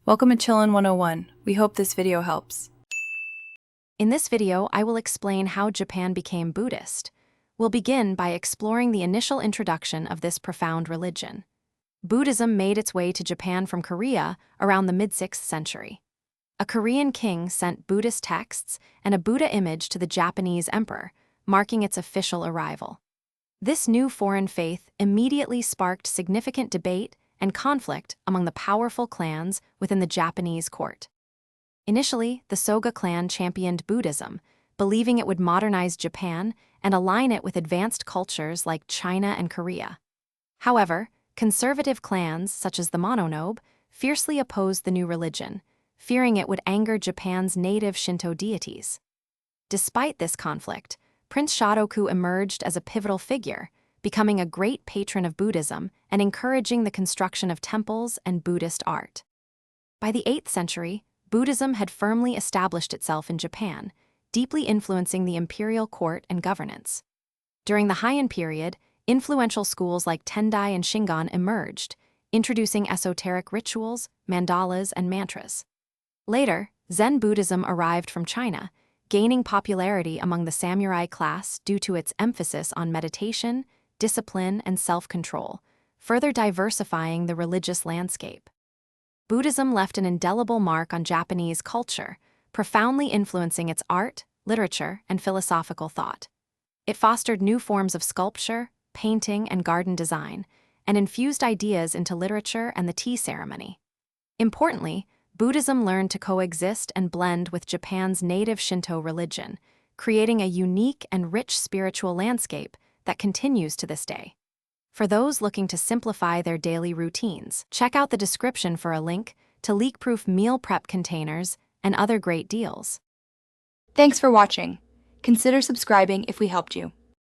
Welcome to Chillin' 101. We hope this video helps. In this video, I will explain how Japan became Buddhist. We'll begin by exploring the initial introduction of this profound religion. Buddhism made its way to Japan from Korea around the mid-6th century. A Korean king sent Buddhist texts and a Buddha image to the Japanese emperor, marking its official arrival. This new foreign faith immediately sparked significant debate and conflict among the powerful clans within the Japanese court. Initially, the Soga clan championed Buddhism, believing it would modernize Japan and align it with advanced cultures like China and Korea. However, conservative clans such as the Mononobe fiercely opposed the new religion, fearing it would anger Japan's native Shinto deities. Despite this conflict, Prince Shotoku emerged as a pivotal figure, becoming a great patron of Buddhism and encouraging the construction of temples and Buddhist art. By the 8th century, Buddhism had firmly established itself in Japan, deeply influencing the imperial court and governance. During the Heian period, influential schools like Tendai and Shingon emerged, introducing esoteric rituals, mandalas, and mantras. Later, Zen Buddhism arrived from China, gaining popularity among the samurai class due to its emphasis on meditation, discipline, and self-control, further diversifying the religious landscape. Buddhism left an indelible mark on Japanese culture, profoundly influencing its art, literature, and philosophical thought. It fostered new forms of sculpture, painting, and garden design, and infused ideas into literature and the tea ceremony. Importantly, Buddhism learned to coexist and blend with Japan's native Shinto religion, creating a unique and rich spiritual landscape that continues to this day. For those looking to simplify their daily routines, check out the description for a link to leak-proof meal prep containers and other great deals. Thanks for watching. Consider subscribing if we helped you.